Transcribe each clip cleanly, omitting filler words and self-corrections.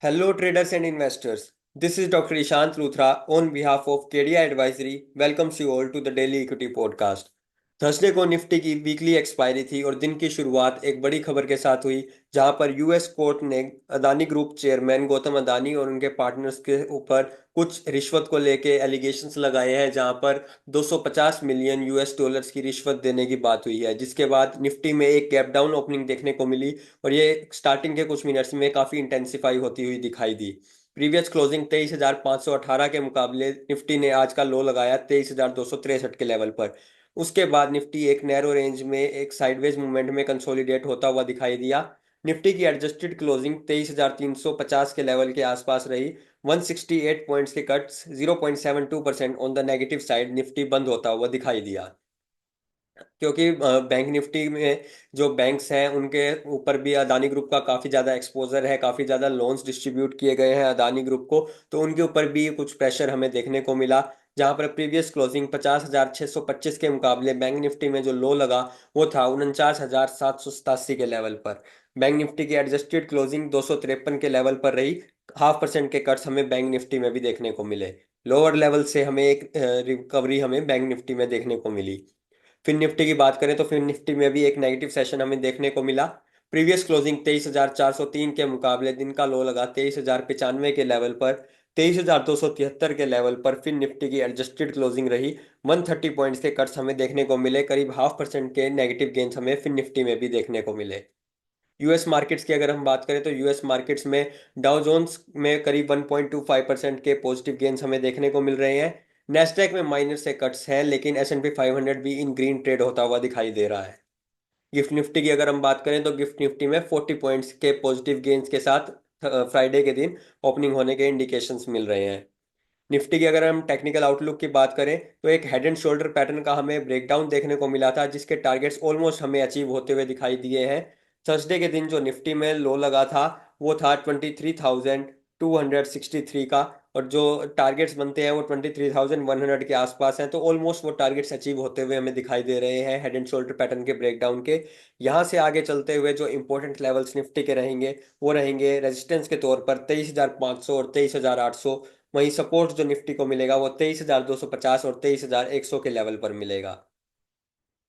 Hello, traders and investors. This is Dr. Ishant Luthra on behalf of KDI Advisory. Welcomes you all to the Daily Equity Podcast. Thursday को Nifty की weekly expiry थी और दिन की शुरुआत एक बड़ी खबर के साथ हुई, जहां पर यूएस कोर्ट ने अदानी ग्रुप चेयरमैन गौतम अदानी और उनके पार्टनर्स के ऊपर कुछ रिश्वत को लेके एलिगेशंस लगाए हैं, जहां पर 250 मिलियन यूएस डॉलर्स की रिश्वत देने की बात हुई है, जिसके बाद निफ्टी में एक गैप डाउन ओपनिंग देखने को मिली और ये स्टार्टिंग के कुछ मिनट्स में काफ़ी इंटेंसिफाई होती हुई दिखाई दी। प्रीवियस क्लोजिंग 23,518 के मुकाबले निफ्टी ने आज का लो लगाया 23,263 के लेवल पर। उसके बाद निफ्टी एक नैरो रेंज में एक साइडवेज मूवमेंट में कंसोलिडेट होता हुआ दिखाई दिया। निफ्टी की एडजस्टेड क्लोजिंग 23,350 के लेवल के आसपास रही। 168 पॉइंट्स के cuts 0.72% on the negative side Nifty बंद होता हुआ दिखाई दिया, क्योंकि बैंक निफ्टी में जो बैंक्स हैं उनके ऊपर भी अदानी ग्रुप का काफ़ी ज़्यादा एक्सपोजर है, काफ़ी ज़्यादा लोन्स डिस्ट्रीब्यूट किए गए हैं अदानी ग्रुप को, तो उनके ऊपर भी कुछ प्रेशर हमें देखने को मिला। जहां पर प्रीवियस क्लोजिंग 50,625 के मुकाबले बैंक निफ्टी में जो लो लगा वो था 49,787 के लेवल पर। बैंक निफ्टी की एडजस्टेड क्लोजिंग 253 के लेवल पर रही। 0.5% के कट्स हमें बैंक निफ्टी में भी देखने को मिले। लोअर लेवल से हमें एक रिकवरी हमें बैंक निफ्टी में देखने को मिली। फिन निफ्टी की बात करें तो फिन निफ्टी में भी एक नेगेटिव सेशन हमें देखने को मिला। प्रीवियस क्लोजिंग 23,403 के मुकाबले दिन का लो लगा 23,095 के लेवल पर। 23,273 के लेवल पर फिन निफ्टी की एडजस्टेड क्लोजिंग रही। 130 पॉइंट्स के कट्स हमें देखने को मिले, करीब 0.5% के नेगेटिव गेंस हमें फिन निफ्टी में भी देखने को मिले। यूएस मार्केट्स की अगर हम बात करें तो यूएस मार्केट्स में डाउ जोन्स में करीब 1.25% के पॉजिटिव गेन्स हमें देखने को मिल रहे हैं। नेस्डैक में माइनर से कट्स हैं, लेकिन S&P 500 भी इन ग्रीन ट्रेड होता हुआ दिखाई दे रहा है। गिफ्ट निफ्टी की अगर हम बात करें तो गिफ्ट निफ्टी में 40 पॉइंट्स के पॉजिटिव गेन्स के साथ फ्राइडे के दिन ओपनिंग होने के इंडिकेशंस मिल रहे हैं। निफ्टी की अगर हम टेक्निकल आउटलुक की बात करें तो एक हेड एंड शोल्डर पैटर्न का हमें ब्रेकडाउन देखने को मिला था, जिसके टारगेट्स ऑलमोस्ट हमें अचीव होते हुए दिखाई दिए हैं। थर्सडे के दिन जो निफ्टी में लो लगा था वो था 23,263 का, और जो टारगेट्स बनते हैं वो 23,100 के आसपास हैं, तो ऑलमोस्ट वो टारगेट्स अचीव होते हुए हमें दिखाई दे रहे हैं हेड एंड शोल्डर पैटर्न के ब्रेकडाउन के। यहाँ से आगे चलते हुए जो इंपॉर्टेंट लेवल्स निफ्टी के रहेंगे वो रहेंगे रेजिस्टेंस के तौर पर 23,500 और 23,800। वहीं सपोर्ट जो निफ्टी को मिलेगा वो 23,250 और 23,100 के लेवल पर मिलेगा।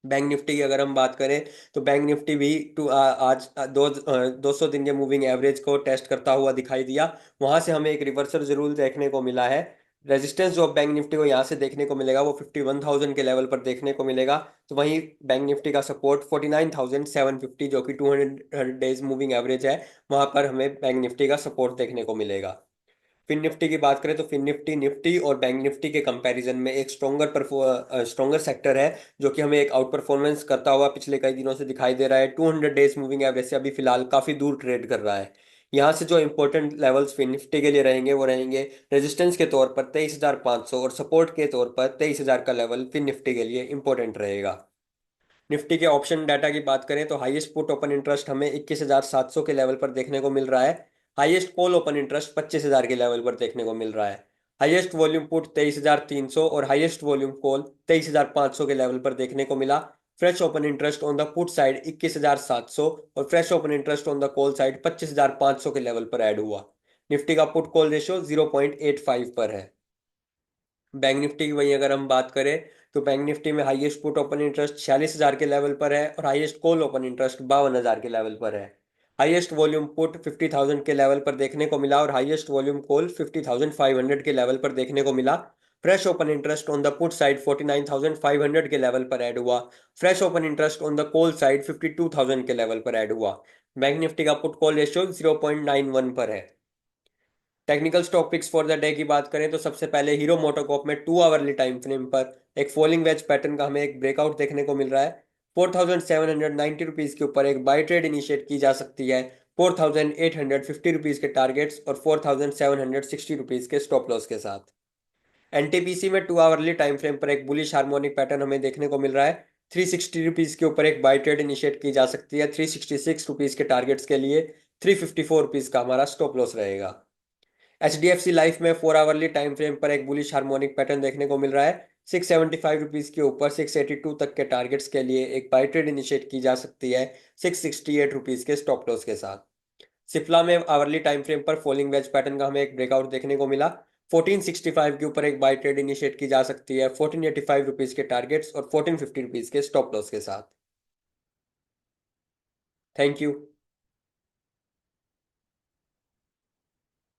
बैंक निफ्टी की अगर हम बात करें तो बैंक निफ्टी भी आज 200 दिन के मूविंग एवरेज को टेस्ट करता हुआ दिखाई दिया। वहां से हमें एक रिवर्सल जरूर देखने को मिला है। रेजिस्टेंस जो बैंक निफ्टी को यहाँ से देखने को मिलेगा वो 51,000 के लेवल पर देखने को मिलेगा। तो वहीं बैंक निफ्टी का सपोर्ट 49,750, जो कि 200 डेज मूविंग एवरेज है, वहां पर हमें बैंक निफ्टी का सपोर्ट देखने को मिलेगा। फिन निफ्टी की बात करें तो फिन निफ्टी निफ्टी और बैंक निफ्टी के कंपैरिजन में एक स्ट्रॉन्गर सेक्टर है, जो कि हमें एक आउट परफॉर्मेंस करता हुआ पिछले कई दिनों से दिखाई दे रहा है। 200 डेज मूविंग एवरेज से अभी फिलहाल काफी दूर ट्रेड कर रहा है। यहाँ से जो इंपॉर्टेंट लेवल्स फिन निफ्टी के लिए रहेंगे वो रहेंगे रेजिस्टेंस के तौर पर 23,500 और सपोर्ट के तौर पर 23,000 का लेवल फिन निफ्टी के लिए इंपॉर्टेंट रहेगा। निफ्टी के ऑप्शन डाटा की बात करें तो हाईएस्ट पुट ओपन इंटरेस्ट हमें 21,700 के लेवल पर देखने को मिल रहा है। हाईएस्ट कॉल ओपन इंटरेस्ट 25,000 के लेवल पर देखने को मिल रहा है। हाईएस्ट वॉल्यूम पुट 23,300 और हाईएस्ट वॉल्यूम कॉल 23,500 के लेवल पर देखने को मिला। Fresh open interest on the put side 21,700 और fresh open interest on the call side 25,500 के लेवल पर ऐड हुआ। निफ्टी का पुट कॉल रेशियो 0.85 पर है। बैंक निफ्टी की वही अगर हम बात करें तो बैंक निफ्टी में हाईएस्ट पुट ओपन इंटरेस्ट 46,000 के लेवल पर है और हाईएस्ट कॉल ओपन इंटरेस्ट 52,000 के लेवल पर है। हाईएस्ट वॉल्यूम पुट 50,000 के लेवल पर देखने को मिला और हाईएस्ट वॉल्यूम कॉल 50,500 के लेवल पर देखने को मिला। Fresh open interest on the put side 49,500 के लेवल पर ऐड हुआ। Fresh open interest on the call side 52,000 के लेवल पर ऐड हुआ। बैंक निफ्टी का पुट कॉल रेशियो 0.91 पर है। Technical stock picks for the day की बात करें तो सबसे पहले हीरो मोटोकॉर्प में 2 आवरली टाइम फ्रेम पर एक फॉलिंग वेज पैटर्न का हमें एक ब्रेकआउट देखने को मिल रहा है। 4,790 रुपीज के ऊपर एक बाय ट्रेड इनिशिएट की जा सकती है। 4,850 रुपीज के टारगेट्स और 4,760 रुपीज के स्टॉप लॉस के साथ। एनटीपीसी में 2 आवरली टाइम फ्रेम पर एक बुलिश हार्मोनिक पैटर्न हमें देखने को मिल रहा है। 360 रुपीज के ऊपर एक बाय ट्रेड इनिशिएट की जा सकती है 366 रुपीज के टारगेट्स के लिए। 354 रुपीज का हमारा स्टॉप लॉस रहेगा। HDFC लाइफ में 4 आवरली टाइम फ्रेम पर एक बुलिश हार्मोनिक पैटर्न देखने को मिल रहा है। 675 रुपीज के ऊपर 682 तक के टारगेट्स के लिए एक बाय ट्रेड इनिशिएट की जा सकती है 668 रुपीज के स्टॉप लॉस के साथ। सिप्ला में आवरली टाइम फ्रेम पर फॉलिंग वेज पैटर्न का हमें एक ब्रेकआउट देखने को मिला। 1465 के ऊपर एक बाय ट्रेड इनिशिएट की जा सकती है 1485 रुपीज के टारगेट्स और 1450 रुपीज के स्टॉप लॉस के साथ। Thank you.